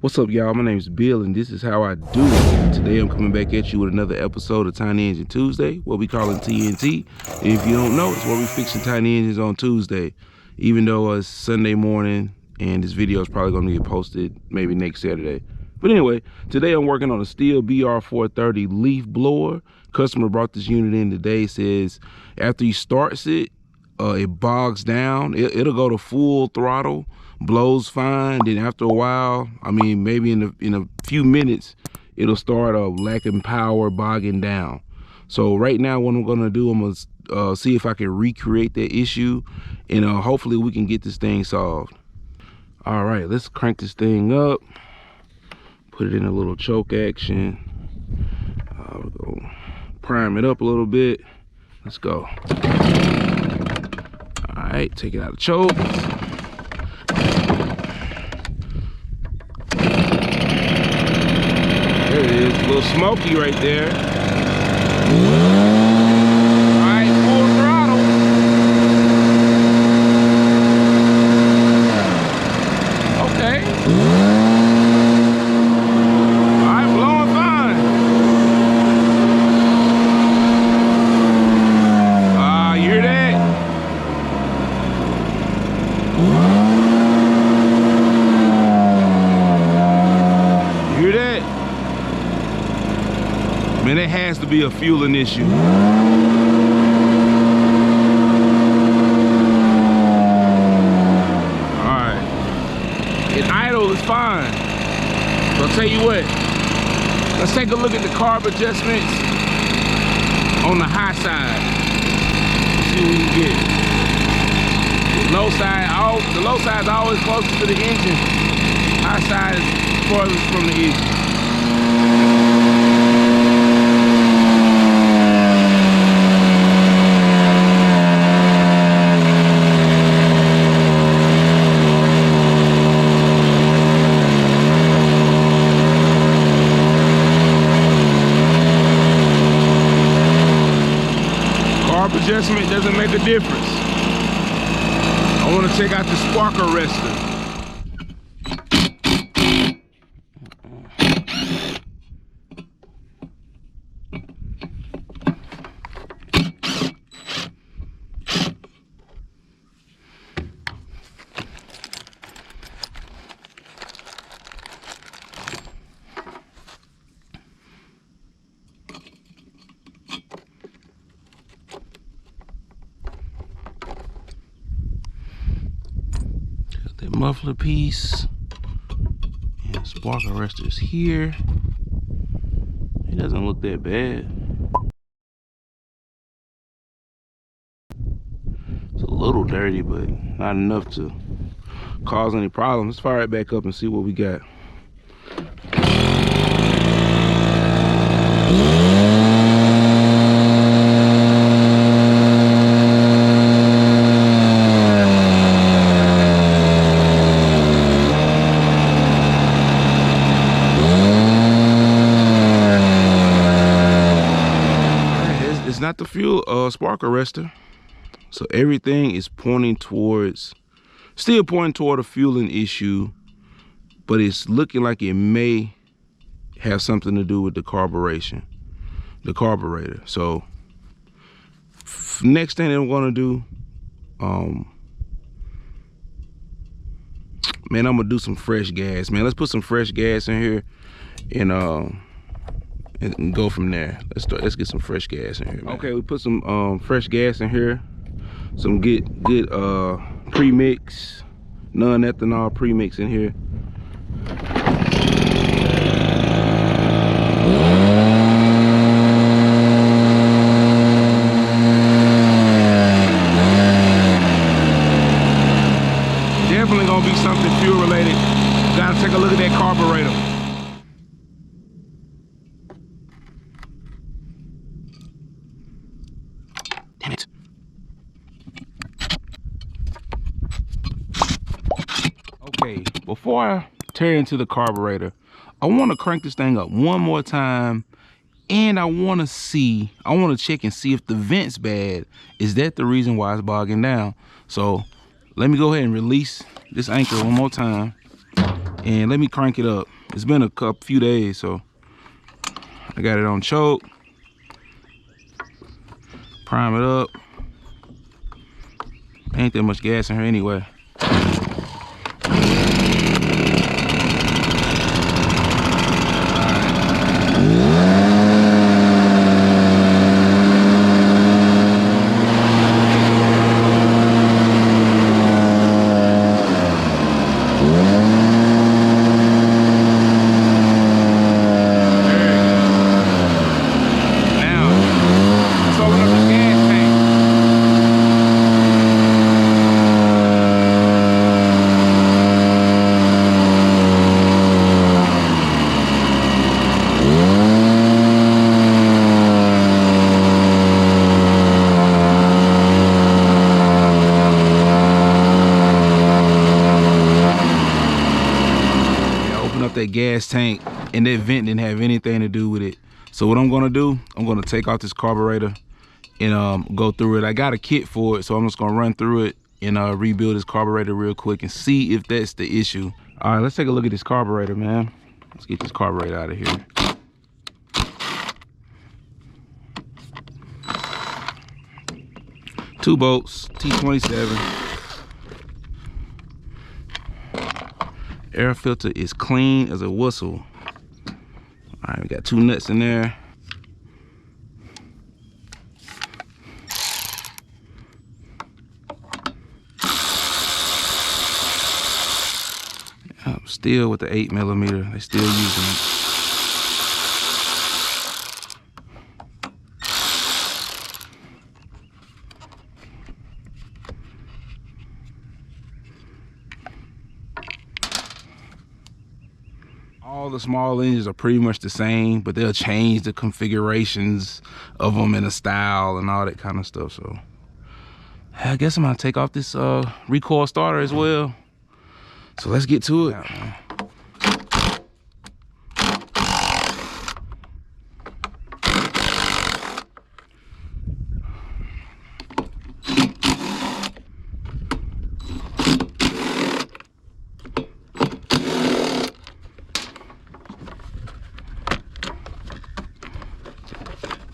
What's up, y'all? My name is Bill, and this is how I do it. Today, I'm coming back at you with another episode of Tiny Engine Tuesday, what we call it TNT. And if you don't know, it's where we fixing tiny engines on Tuesday, even though it's Sunday morning, and this video is probably going to get posted maybe next Saturday. But anyway, today I'm working on a Stihl Br430 leaf blower. Customer brought this unit in today. Says after he starts it, it bogs down. It'll go to full throttle, blows fine. Then after a while, I mean, maybe in a few minutes, it'll start lacking power, bogging down. So right now, what I'm gonna do, I'm gonna see if I can recreate that issue, and hopefully we can get this thing solved. All right, let's crank this thing up. Put it in a little choke action. We'll go prime it up a little bit. Let's go. All right, take it out of choke. There it is, a little smoky right there. All right, full throttle. Okay. All right, blowing fine. You hear that? Man, it has to be a fueling issue. Alright. It idle is fine. So I'll tell you what. Let's take a look at the carb adjustments on the high side. Let's see what we can get. The low side is always closest to the engine. High side is farthest from the engine. Adjustment doesn't make a difference. I want to check out the spark arrestor. That muffler piece and spark arrestor is here. It doesn't look that bad. It's a little dirty, but not enough to cause any problems. Let's fire it back up and see what we got. Not the fuel spark arrestor, so everything is pointing towards, still pointing toward a fueling issue, but it's looking like it may have something to do with the carburetor. So next thing that I'm gonna do, man, I'm gonna do some fresh gas. Man, let's put some fresh gas in here and go from there. Let's get some fresh gas in here, man. Okay, we put some fresh gas in here. Some good premix, non-ethanol premix in here. Definitely gonna be something fuel related. Gotta take a look at that carburetor. Damn it. Okay, before I tear into the carburetor, I want to crank this thing up one more time, and I want to check and see if the vent's bad. Is that the reason why it's bogging down? So let me go ahead and release this anchor one more time. And let me crank it up. It's been a few days, so I got it on choke. Prime it up. Ain't that much gas in her anyway. That gas tank, and that vent didn't have anything to do with it. So what I'm gonna do, I'm gonna take off this carburetor and go through it. I got a kit for it, so I'm just gonna run through it and rebuild this carburetor real quick and see if that's the issue. All right, let's take a look at this carburetor, man. Let's get this carburetor out of here. Two bolts, T27. Air filter is clean as a whistle. All right, we got two nuts in there. Stihl with the 8mm. They still using it. All the small engines are pretty much the same, but they'll change the configurations of them and the style and all that kind of stuff. So I guess I'm gonna take off this recoil starter as well. So let's get to it.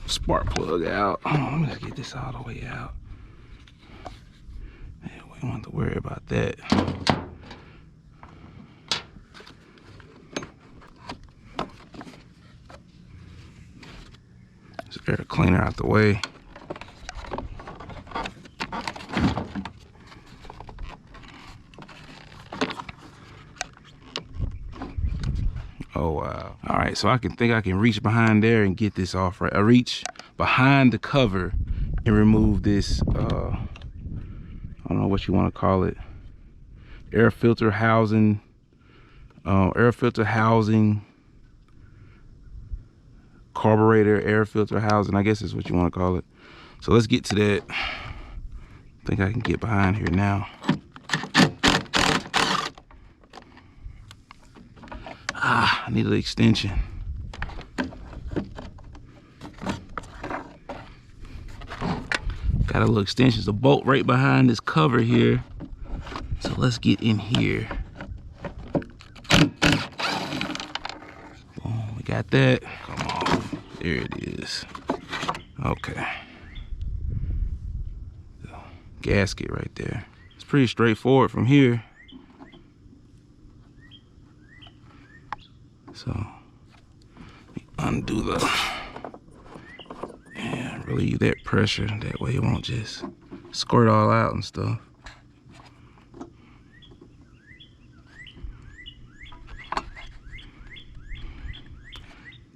Spark plug out. Oh, let me just get this all the way out. Yeah, we don't have to worry about that. This air cleaner out the way. Oh wow. All right, so I think I can reach behind there and get this off, right? I reach behind the cover and remove this, I don't know what you want to call it. Air filter housing, carburetor, air filter housing, I guess is what you want to call it. So let's get to that. I think I can get behind here now. I need an extension. Got a little extension. It's a bolt right behind this cover here. So let's get in here. Boom, we got that. Come on. There it is. Okay. Gasket right there. It's pretty straightforward from here. So undo the, and relieve that pressure. That way it won't just squirt all out and stuff.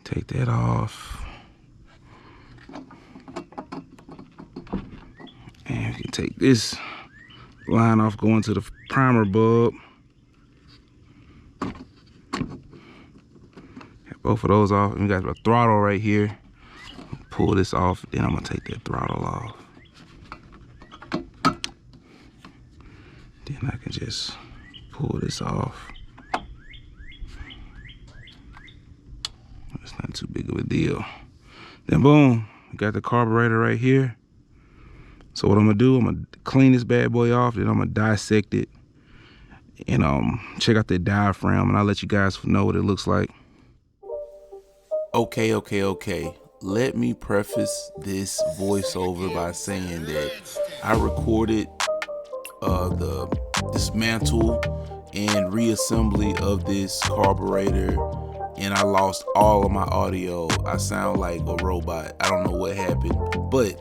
Take that off. And we can take this line off going to the primer bulb. Both of those off, and we got a throttle right here. Pull this off, then I'm gonna take that throttle off. Then I can just pull this off. It's not too big of a deal. Then boom, we got the carburetor right here. So what I'm gonna do, I'm gonna clean this bad boy off, then I'm gonna dissect it and check out the diaphragm, and I'll let you guys know what it looks like. Okay. Let me preface this voiceover by saying that I recorded the dismantle and reassembly of this carburetor, and I lost all of my audio. I sound like a robot. I don't know what happened, but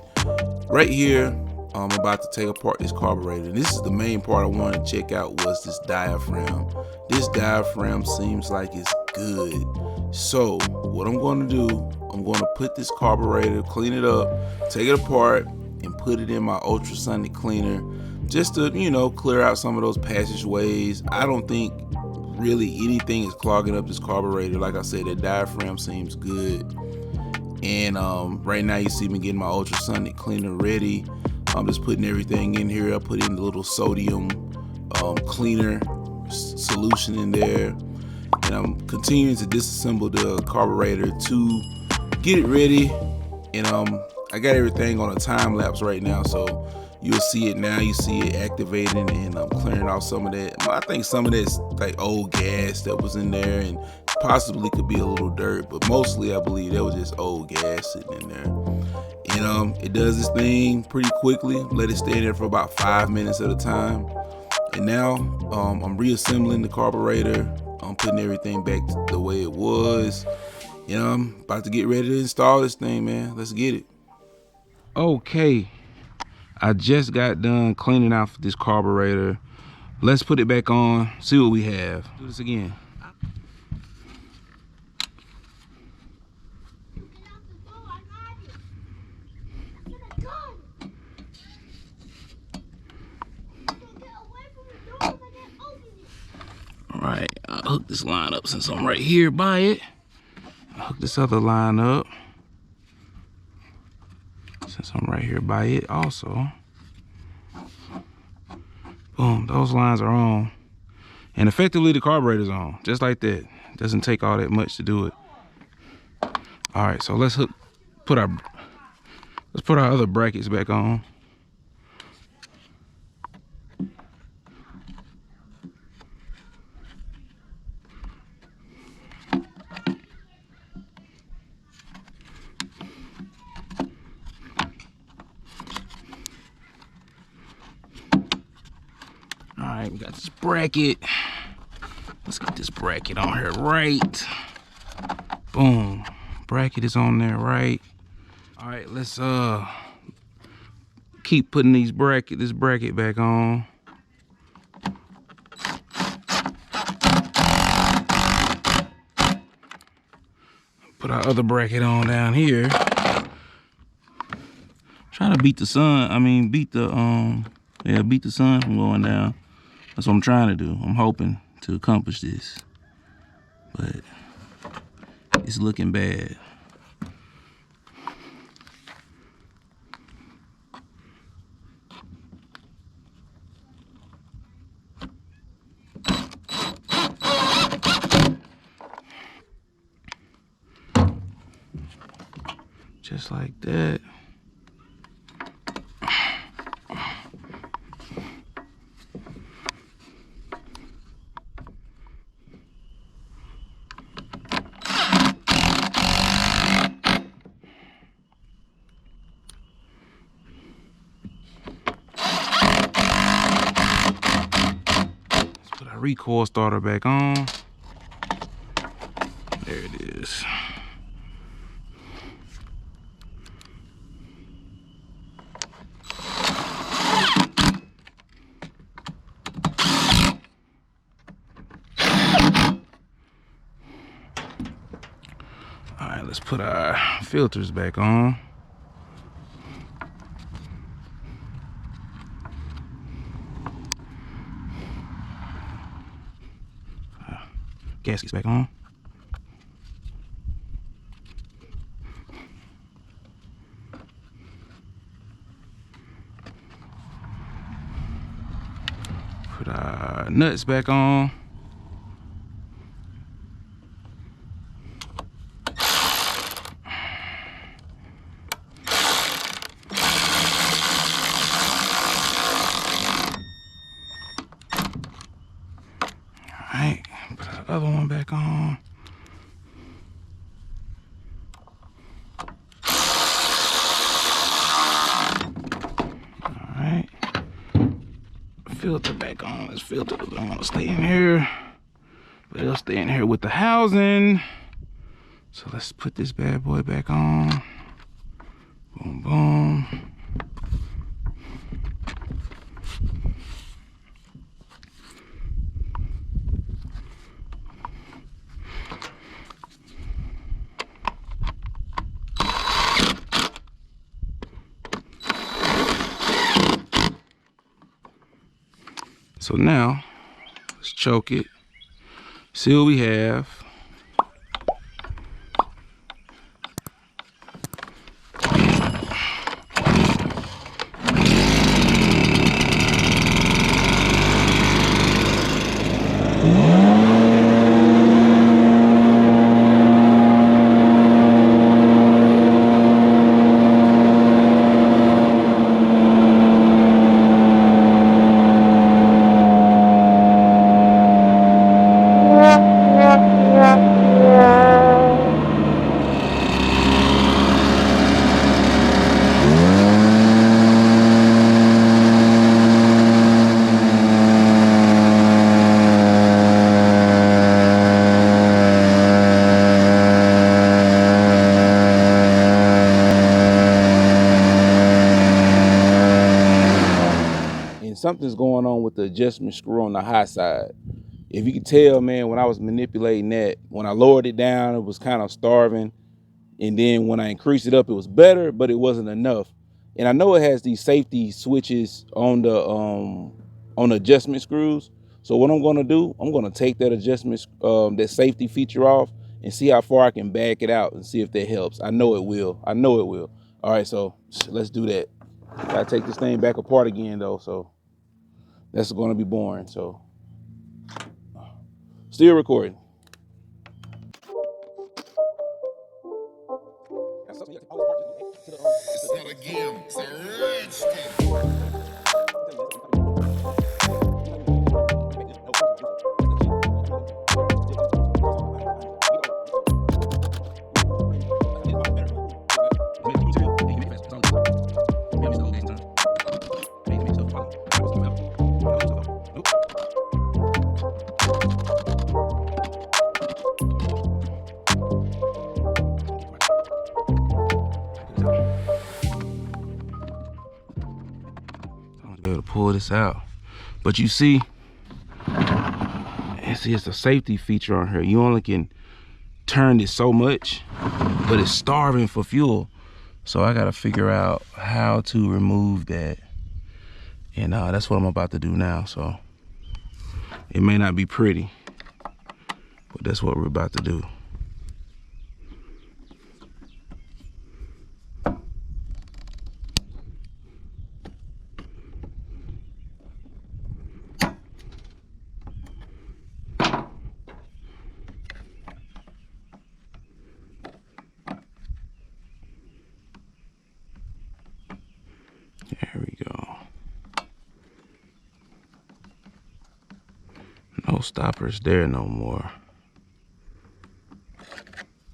right here, I'm about to take apart this carburetor. This is the main part I wanted to check out, was this diaphragm. This diaphragm seems like it's good. So what I'm going to do, I'm going to put this carburetor, clean it up, take it apart, and put it in my ultrasonic cleaner, just to, clear out some of those passageways. I don't think really anything is clogging up this carburetor. Like I said, that diaphragm seems good. And right now you see me getting my ultrasonic cleaner ready. I'm just putting everything in here. I put in the little sodium cleaner solution in there, and I'm continuing to disassemble the carburetor to get it ready. And I got everything on a time lapse right now, so you'll see it now. You see it activating, and I'm clearing off some of that. I think some of that's like old gas that was in there, and possibly could be a little dirt, but mostly I believe that was just old gas sitting in there. And it does this thing pretty quickly. Let it stay there for about 5 minutes at a time. And now I'm reassembling the carburetor. I'm putting everything back the way it was. I'm about to get ready to install this thing, man. Let's get it. Okay, I just got done cleaning out this carburetor. Let's put it back on, see what we have. Do this again. All right, I'll hook this line up since I'm right here by it. I'll hook this other line up since I'm right here by it also. Boom, those lines are on. And effectively the carburetor's on, just like that. It doesn't take all that much to do it. All right, so let's put our other brackets back on. All right, we got this bracket. Let's get this bracket on here right. Boom, bracket is on there right. All right, let's keep putting this bracket back on. Put our other bracket on down here. Trying to beat the sun. Beat the sun from going down. That's what I'm trying to do. I'm hoping to accomplish this, but it's looking bad. Just like that. Recoil starter back on. There it is. All right, let's put our filters back on. Gaskets back on. Put our nuts back on. Alright, put the other one back on. Alright. Filter back on. This filter doesn't want to stay in here. But it'll stay in here with the housing. So let's put this bad boy back on. Boom, boom. So now, let's choke it. See what we have. Something's going on with the adjustment screw on the high side. If you can tell, man, when I was manipulating that, when I lowered it down, it was kind of starving. And then when I increased it up, it was better, but it wasn't enough. And I know it has these safety switches on the adjustment screws. So what I'm gonna do, I'm gonna take that adjustment, that safety feature off and see how far I can back it out and see if that helps. I know it will. I know it will. All right, so let's do that. Gotta take this thing back apart again though, so that's gonna be boring, so. Still recording. It's not a game, it's a rich thing. Able to pull this out, but you see, it's a safety feature on here. You only can turn this so much, but it's starving for fuel. So I gotta figure out how to remove that, and that's what I'm about to do now. So it may not be pretty, but that's what we're about to do. There we go. No stoppers there no more.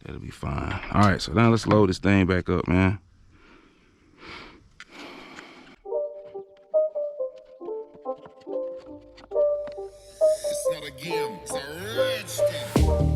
That'll be fine. All right, so now let's load this thing back up, man. It's not a game, it's a rich thing.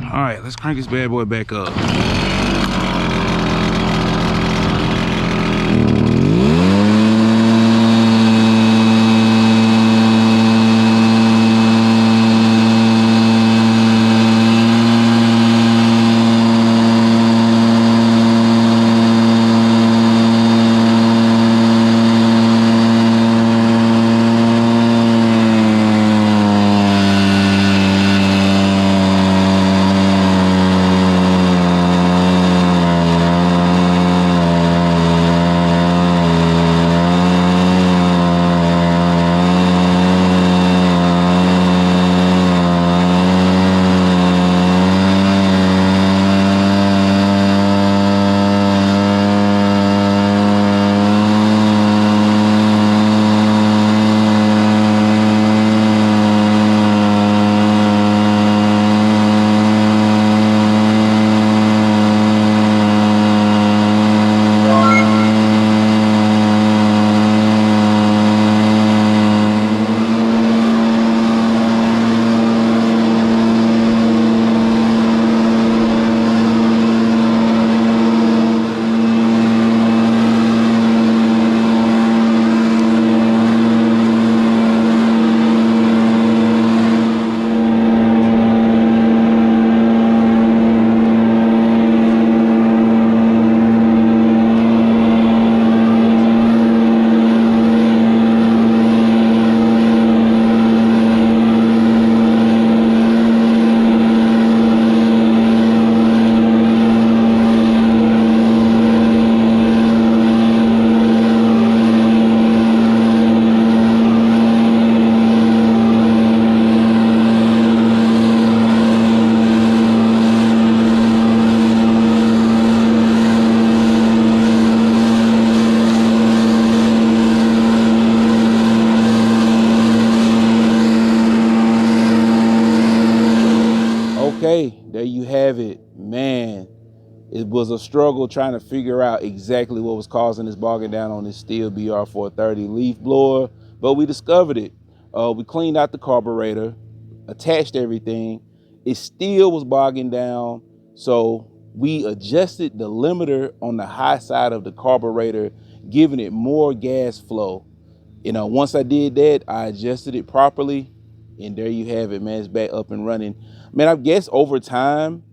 All right, let's crank this bad boy back up. was a struggle trying to figure out exactly what was causing this bogging down on this Stihl Br430 leaf blower, but we discovered it. We cleaned out the carburetor, attached everything. It still was bogging down, so we adjusted the limiter on the high side of the carburetor, giving it more gas flow. Once I did that, I adjusted it properly, and there you have it, man. It's back up and running. Man, I guess over time,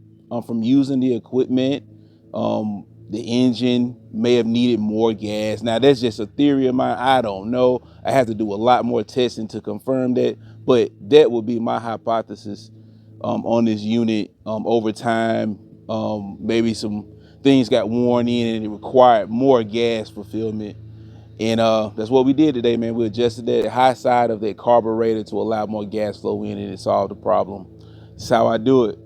from using the equipment, the engine may have needed more gas. Now, that's just a theory of mine. I don't know. I have to do a lot more testing to confirm that, but that would be my hypothesis on this unit. Over time, maybe some things got worn in and it required more gas fulfillment. And that's what we did today, man. We adjusted that high side of that carburetor to allow more gas flow in, and it solved the problem. That's how I do it.